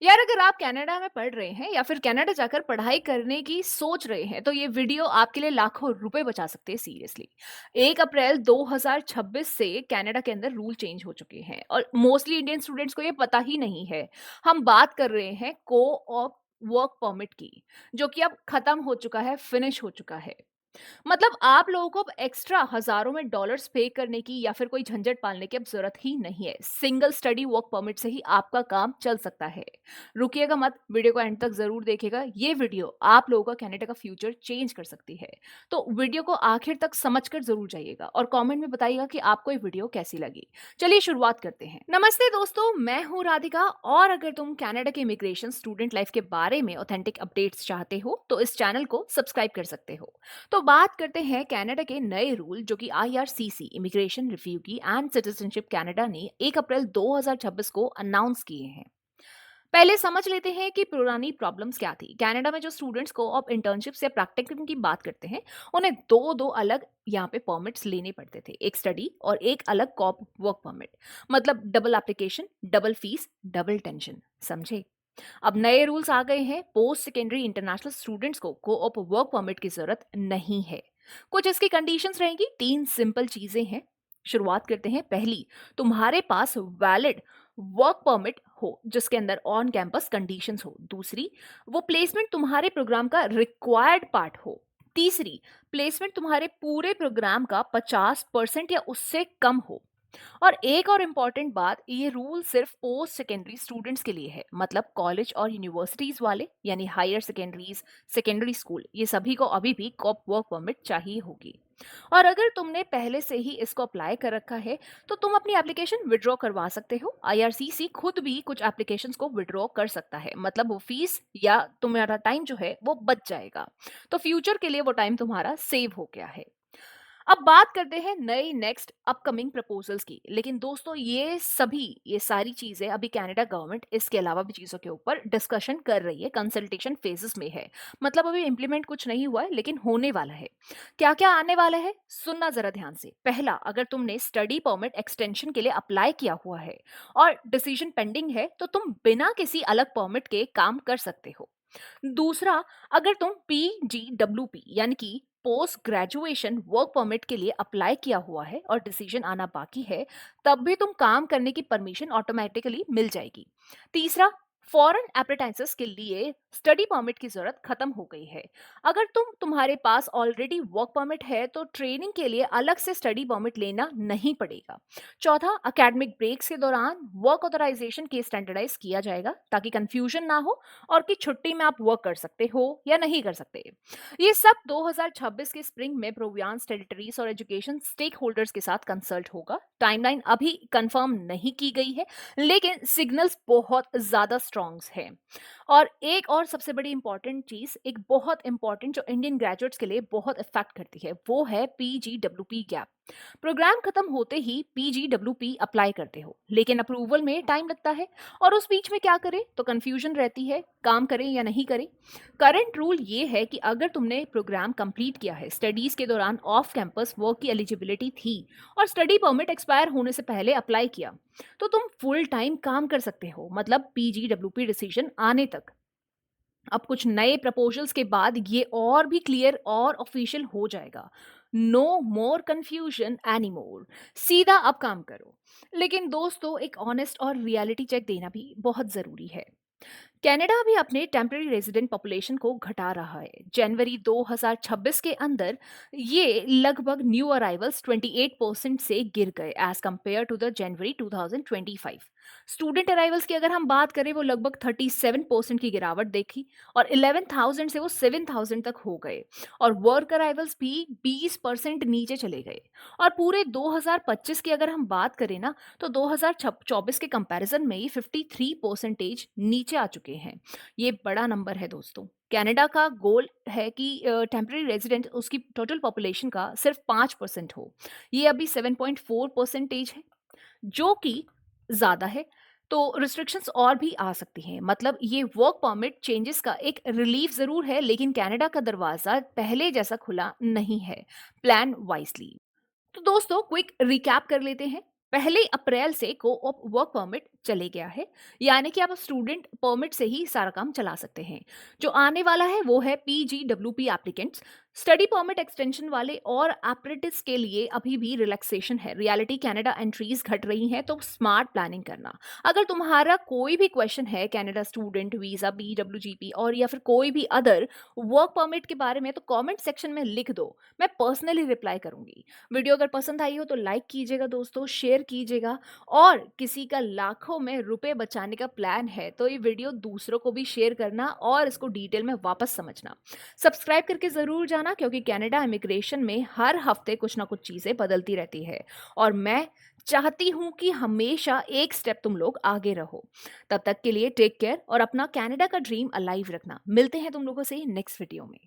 यार अगर आप कनाडा में पढ़ रहे हैं या फिर कनाडा जाकर पढ़ाई करने की सोच रहे हैं तो ये वीडियो आपके लिए लाखों रुपए बचा सकते हैं सीरियसली। 1 अप्रैल 2026 से कनाडा के अंदर रूल चेंज हो चुके हैं और मोस्टली इंडियन स्टूडेंट्स को ये पता ही नहीं है। हम बात कर रहे हैं को ऑप वर्क परमिट की, जो कि अब खत्म हो चुका है, फिनिश हो चुका है। मतलब आप लोगों को अब एक्स्ट्रा हजारों में डॉलर्स पे करने की या फिर कोई झंझट पालने की अब जरूरत ही नहीं है। सिंगल स्टडी वर्क परमिट से ही आपका काम चल सकता है। रुकिएगा मत, वीडियो को एंड तक जरूर देखिएगा। ये वीडियो आप लोगों का कनाडा का फ्यूचर चेंज कर सकती है। तो वीडियो को आखिर तक समझकर जरूर जाइएगा और कमेंट में बताइएगा कि आपको ये वीडियो कैसी लगी। चलिए शुरुआत करते हैं। नमस्ते दोस्तों, मैं हूं राधिका और अगर तुम कनाडा के इमिग्रेशन स्टूडेंट लाइफ के बारे में ऑथेंटिक अपडेट्स चाहते हो तो इस चैनल को सब्सक्राइब कर सकते हो। तो बात करते हैं कनाडा के नए रूल जो कि आईआरसीसी इमिग्रेशन रिव्यू की एंड सिटीजनशिप कनाडा ने 1 अप्रैल 2026 को अनाउंस किए हैं। पहले समझ लेते हैं कि पुरानी प्रॉब्लम्स क्या थी। कनाडा में जो स्टूडेंट्स को ऑफ इंटर्नशिप या प्रैक्टिकम की बात करते हैं, उन्हें दो दो अलग यहाँ पे परमिट्स लेने पड़ते थे, एक स्टडी और एक अलग कॉप वर्क परमिट। मतलब double application, double fees, double tension. समझे? अब नए रूल्स आ गए हैं। पोस्ट सेकेंडरी इंटरनेशनल स्टूडेंट्स को कोऑप वर्क परमिट की जरूरत नहीं है। कुछ इसकी कंडीशंस रहेंगी। 3 सिंपल चीजें हैं। शुरुआत करते हैं। पहली, तुम्हारे पास वैलिड वर्क परमिट हो जिसके अंदर ऑन कैंपस कंडीशंस हो। दूसरी, वो प्लेसमेंट तुम्हारे प्रोग्राम का रिक्वायर्ड पार्ट हो। तीसरी, प्लेसमेंट तुम्हारे पूरे प्रोग्राम का 50% या उससे कम हो। और एक और इम्पॉर्टेंट बात, ये रूल सिर्फ पोस्ट सेकेंडरी स्टूडेंट्स के लिए है। मतलब कॉलेज और यूनिवर्सिटीज वाले, यानी हायर सेकेंडरीज, सेकेंडरी स्कूल, ये सभी को अभी भी कॉप वर्क परमिट चाहिए होगी। और अगर तुमने पहले से ही इसको अप्लाई कर रखा है तो तुम अपनी एप्लीकेशन विड्रॉ करवा सकते हो। आईआरसीसी खुद भी कुछ एप्लीकेशंस को विड्रॉ कर सकता है। मतलब वो फीस या तुम्हारा टाइम जो है वो बच जाएगा। तो फ्यूचर के लिए वो टाइम तुम्हारा सेव हो गया है। अब बात करते हैं नई नेक्स्ट अपकमिंग प्रपोजल्स की। लेकिन दोस्तों, ये सारी चीजें अभी कनाडा गवर्नमेंट इसके अलावा भी चीजों के ऊपर डिस्कशन कर रही है, कंसल्टेशन फेजेस में है। मतलब अभी इंप्लीमेंट कुछ नहीं हुआ है लेकिन होने वाला है। क्या क्या आने वाला है, सुनना जरा ध्यान से। पहला, अगर तुमने स्टडी परमिट एक्सटेंशन के लिए अप्लाई किया हुआ है और डिसीजन पेंडिंग है तो तुम बिना किसी अलग परमिट के काम कर सकते हो। दूसरा, अगर तुम पीजीडब्ल्यूपी यानी कि पोस्ट ग्रेजुएशन वर्क परमिट के लिए अप्लाई किया हुआ है और डिसीजन आना बाकी है, तब भी तुम काम करने की परमिशन ऑटोमेटिकली मिल जाएगी। तीसरा, फॉरेन एप्रेंटिसेस के लिए स्टडी परमिट की जरूरत खत्म हो गई है। अगर तुम्हारे पास ऑलरेडी वर्क परमिट है तो ट्रेनिंग के लिए अलग से स्टडी परमिट लेना नहीं पड़ेगा। चौथा, एकेडमिक ब्रेक्स के दौरान वर्क ऑथराइजेशन के स्टैंडर्डाइज किया जाएगा ताकि कंफ्यूजन ना हो और कि छुट्टी में आप वर्क कर सकते हो या नहीं कर सकते। ये सब 2026 के स्प्रिंग में प्रोवियांस टेरिटरीज और एजुकेशन स्टेक होल्डर्स के साथ कंसल्ट होगा। टाइमलाइन अभी कंफर्म नहीं की गई है लेकिन सिग्नल्स बहुत ज्यादा स्ट्रॉन्ग हैं। और एक और सबसे बड़ी इंपॉर्टेंट चीज, एक बहुत इंपॉर्टेंट जो इंडियन ग्रेजुएट्स के लिए बहुत इफेक्ट करती है, वो है पीजीडब्ल्यूपी गैप। प्रोग्राम खत्म होते ही पीजीडब्ल्यूपी अप्लाई करते हो लेकिन अप्रूवल में टाइम लगता है। और उस बीच में क्या करें तो कंफ्यूजन रहती है, काम करें या नहीं करें। करंट रूल ये है कि अगर तुमने प्रोग्राम कंप्लीट किया है, स्टडीज के दौरान ऑफ कैंपस वर्क की एलिजिबिलिटी थी और स्टडी परमिट एक्सपायर होने से पहले अप्लाई किया, तो तुम फुल टाइम काम कर सकते हो, मतलब पीजीडब्ल्यूपी डिसीजन आने तक। अब कुछ नए प्रपोजल्स के बाद ये और भी क्लियर और ऑफिशियल हो जाएगा। No more confusion anymore. सीधा अब काम करो। लेकिन दोस्तों, एक ऑनेस्ट और रियलिटी चेक देना भी बहुत जरूरी है। कनाडा भी अपने टेम्पररी रेजिडेंट पॉपुलेशन को घटा रहा है। जनवरी 2026 के अंदर ये लगभग न्यू अराइवल्स 28% से गिर गए as compare to the January 2025। Student arrivals की अगर हम बात करें, वो लगभग 37% की गिरावट देखी और 11,000 से वो 7,000 तक हो गए। और वर्क अराइवल्स भी 20% नीचे चले गए। और पूरे 2025 की अगर हम बात करें ना, तो 2024 के कंपैरिजन में ये 53% नीचे आ चुके हैं। ये बड़ा नंबर है दोस्तों। कनाडा का गोल है कि टेम्पररी रेजिडेंट उसकी टोटल पॉपुलेशन का सिर्फ 5% हो। ये अभी 7.4% है, जो कि ज्यादा है। तो रिस्ट्रिक्शंस और भी आ सकती हैं। मतलब ये वर्क परमिट चेंजेस का एक रिलीफ जरूर है लेकिन कनाडा का दरवाजा पहले जैसा खुला नहीं है। Plan wisely. तो दोस्तों, क्विक रिकैप कर लेते हैं। पहली अप्रैल से कोऑप वर्क परमिट चले गया है, यानी कि आप स्टूडेंट परमिट से ही सारा काम चला सकते हैं। जो आने वाला है वो है PGWP applicants, study permit extension वाले और एप्रेंटिस के लिए अभी भी रिलैक्सेशन है। रियलिटी कनाडा एंट्रीज घट रही हैं, तो स्मार्ट प्लानिंग करना। अगर तुम्हारा कोई भी क्वेश्चन है कनाडा स्टूडेंट वीजा, पीडब्ल्यूजीपी और या फिर कोई भी अदर वर्क परमिट के बारे में, तो कमेंट सेक्शन में लिख दो, मैं पर्सनली रिप्लाई करूंगी। वीडियो अगर पसंद आई हो तो लाइक कीजिएगा दोस्तों, शेयर कीजिएगा। और किसी का लाखों में रुपए बचाने का प्लान है तो ये वीडियो दूसरों को भी शेयर करना और इसको डिटेल में वापस समझना। सब्सक्राइब करके जरूर जाना, क्योंकि कनाडा इमिग्रेशन में हर हफ्ते कुछ ना कुछ चीजें बदलती रहती है और मैं चाहती हूं कि हमेशा एक स्टेप तुम लोग आगे रहो। तब तक के लिए टेक केयर और अपना कनाडा का ड्रीम अलाइव रखना। मिलते हैं तुम लोगों से नेक्स्ट वीडियो में।